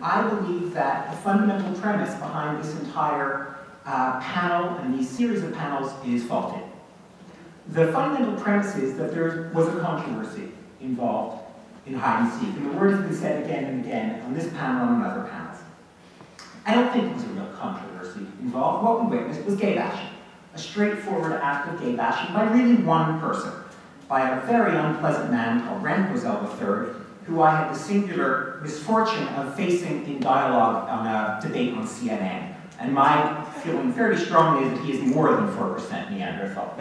I believe that the fundamental premise behind this entire panel and these series of panels is faulty. The fundamental premise is that there was a controversy involved in hide and seek, and the word has been said again and again on this panel and on other panels. I don't think there was a real controversy involved. What we witnessed was gay bashing, a straightforward act of gay bashing by really one person, by a very unpleasant man called Brent Bozell III, who I had the singular misfortune of facing in dialogue on a debate on CNN. And my feeling very strongly is that he is more than 4% Neanderthal.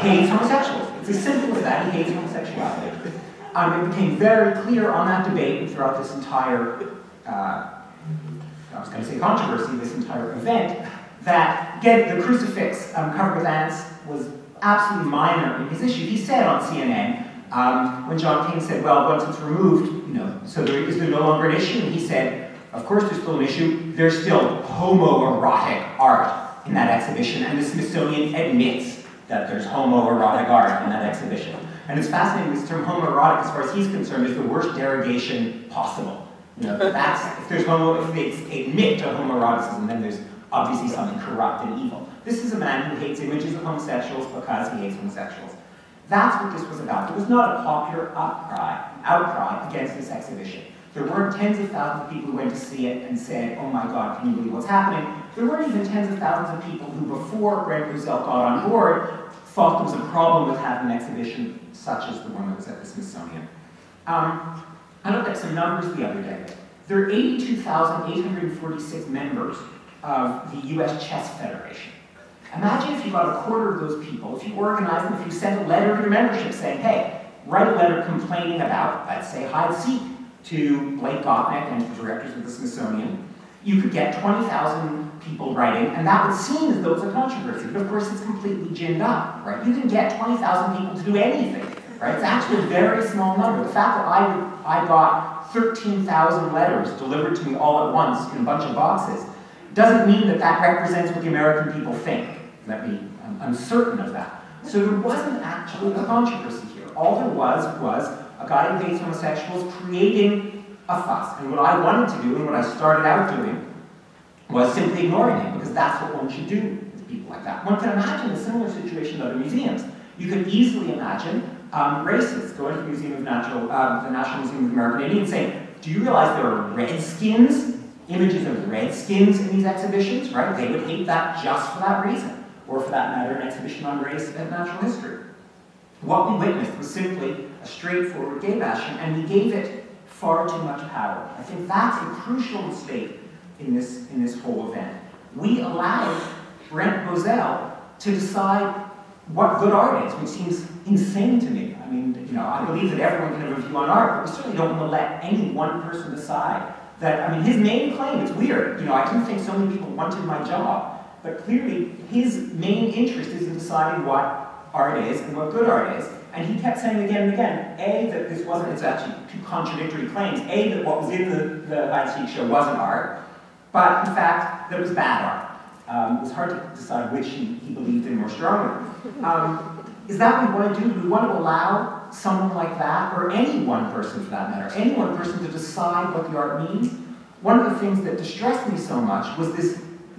He hates homosexuals. It's as simple as that. He hates homosexuality. It became very clear on that debate and throughout this entire, I was going to say controversy, this entire event, that the crucifix covered with ants was absolutely minor in his issue. He said on CNN, when John King said, well, once it's removed, so is there no longer an issue? And he said, of course there's still an issue. There's still homoerotic art in that exhibition, and the Smithsonian admits that there's homoerotic art in that exhibition. And it's fascinating, this term homoerotic, as far as he's concerned, is the worst derogation possible. If they admit to homoeroticism, then there's obviously something corrupt and evil. This is a man who hates images of homosexuals because he hates homosexuals. That's what this was about. It was not a popular outcry against this exhibition. There weren't tens of thousands of people who went to see it and said, oh my God, can you believe what's happening? There weren't even tens of thousands of people who, before Brent Bozell got on board, thought there was a problem with having an exhibition such as the one that was at the Smithsonian. I looked at some numbers the other day. There are 82,846 members of the US Chess Federation. Imagine if you got a quarter of those people, if you organized them, if you sent a letter to your membership saying, hey, write a letter complaining about, let's say, hide-seek to Blake Gopnik and the directors of the Smithsonian, you could get 20,000 people writing, and that would seem as though it's a controversy, but of course it's completely ginned up, right? You can get 20,000 people to do anything, right? It's actually a very small number. The fact that I got 13,000 letters delivered to me all at once in a bunch of boxes doesn't mean that that represents what the American people think. I'm certain of that. So there wasn't actually a controversy here. All there was a guy who hates homosexuals creating a fuss. And what I wanted to do, and what I started out doing, was simply ignoring him, because that's what one should do with people like that. One can imagine a similar situation in other museums. You could easily imagine racists going to the the National Museum of American Indians saying, do you realize there are redskins, images of redskins in these exhibitions, right? They would hate that just for that reason. Or for that matter, an exhibition on race and natural history. What we witnessed was simply a straightforward gay bashing, and we gave it far too much power. I think that's a crucial mistake in this whole event. We allowed Brent Bozell to decide what good art is, which seems insane to me. I mean, I believe that everyone can have a view on art, but we certainly don't want to let any one person decide that. I mean, his main claim, it's weird. I didn't think so many people wanted my job. But clearly, his main interest is in deciding what art is and what good art is. And he kept saying again and again, A, that this wasn't, it's actually two contradictory claims. A, that what was in the hide-seek show wasn't art, but in fact, that it was bad art. It was hard to decide which he believed in more strongly. Is that what we want to do? Do we want to allow someone like that, or any one person for that matter, any one person to decide what the art means? One of the things that distressed me so much was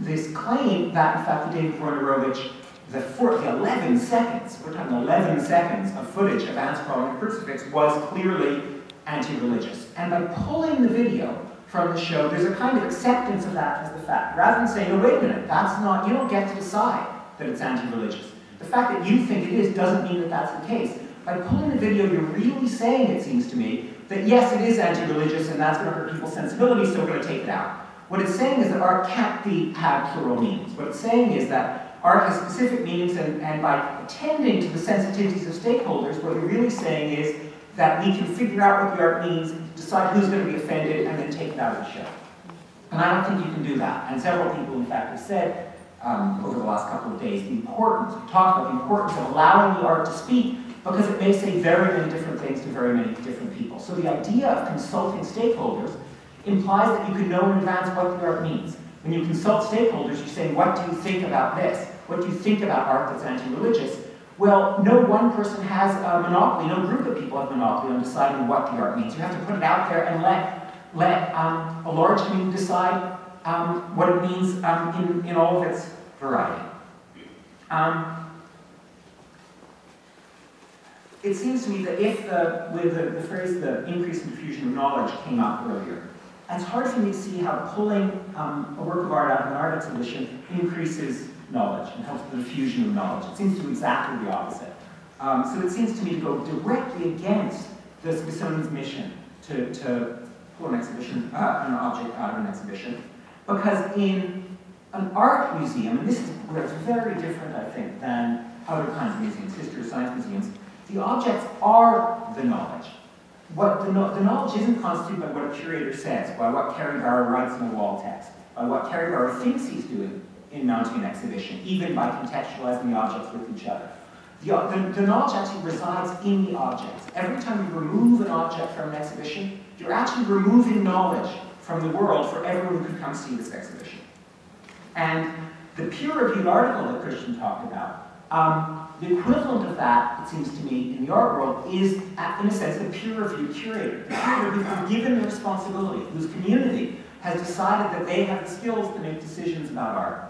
this claim that, in fact, the David Boronovich, the 11 seconds, we're talking 11 seconds of footage of ants crawling a crucifix was clearly anti-religious. And by pulling the video from the show, there's a kind of acceptance of that as the fact. Rather than saying, oh, wait a minute, that's not, you don't get to decide that it's anti-religious. The fact that you think it is doesn't mean that that's the case. By pulling the video, you're really saying, it seems to me, that yes, it is anti-religious and that's going to hurt people's sensibilities, so we're going to take it out. What it's saying is that art can't have plural meanings. What it's saying is that art has specific meanings, and by attending to the sensitivities of stakeholders, what you're really saying is that we can figure out what the art means, decide who's going to be offended, and then take it out of the show. And I don't think you can do that. And several people, in fact, have said over the last couple of days talked about the importance of allowing the art to speak, because it may say very many different things to very many different people. So the idea of consulting stakeholders implies that you can know in advance what the art means. When you consult stakeholders, you're saying, what do you think about this? What do you think about art that's anti-religious? well, no one person has a monopoly, no group of people have a monopoly on deciding what the art means. You have to put it out there and let a large community decide what it means in all of its variety. It seems to me that if the phrase the increase in diffusion of knowledge came up earlier, it's hard for me to see how pulling a work of art out of an art exhibition increases knowledge and helps the diffusion of knowledge. It seems to do exactly the opposite. So it seems to me to go directly against the Smithsonian's mission to pull an exhibition, an object out of an exhibition, because in an art museum, and this is where it's very different, I think, than other kinds of museums, history or science museums, the objects are the knowledge. The knowledge isn't constituted by what a curator says, by what Kerry Barrow writes in a wall text, by what Kerry Barrow thinks he's doing in mounting an exhibition, even by contextualizing the objects with each other. The knowledge actually resides in the objects. Every time you remove an object from an exhibition, you're actually removing knowledge from the world for everyone who could come see this exhibition. And the peer-reviewed article that Christian talked about, the equivalent of that, it seems to me, in the art world is, in a sense, the peer-reviewed curator. The curator who's been given the responsibility, whose community has decided that they have the skills to make decisions about art.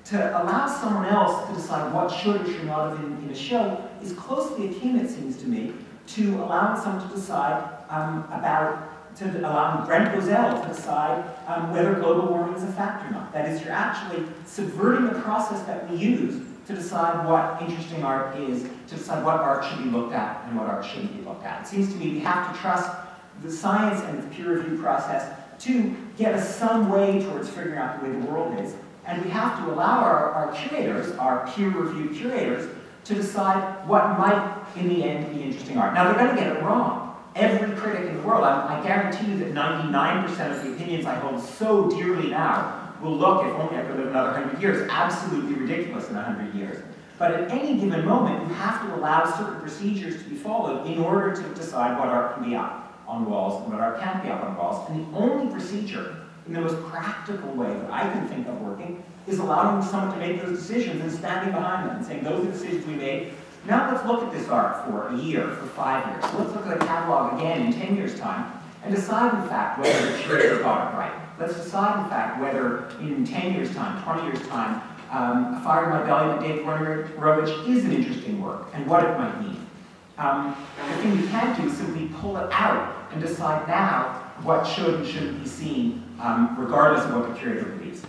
To allow someone else to decide what should or should not have in a show is closely akin, it seems to me, to allowing someone to decide allowing Brent Bozell to decide whether global warming is a fact or not. That is, you're actually subverting the process that we use to decide what interesting art is, to decide what art should be looked at and what art shouldn't be looked at. It seems to me we have to trust the science and the peer review process to get us some way towards figuring out the way the world is. And we have to allow our curators, our peer-reviewed curators, to decide what might, in the end, be interesting art. Now, they're going to get it wrong. Every critic in the world, I guarantee you that 99% of the opinions I hold so dearly now will look, if only I could live another 100 years, absolutely ridiculous in 100 years. But at any given moment, you have to allow certain procedures to be followed in order to decide what art can be up on walls and what art can't be up on walls. And the only procedure, in the most practical way that I can think of working, is allowing someone to make those decisions and standing behind them and saying, those are the decisions we made. Now let's look at this art for a year, for 5 years. Let's look at the catalog again in 10 years' time and decide, in fact, whether the curator got it right. Let's decide, in fact, whether in 10 years' time, 20 years' time, A Fire in My Belly by David Wojnarowicz is an interesting work and what it might mean. The thing you can't do is simply pull it out and decide now what should and shouldn't be seen, regardless of what the curator believes.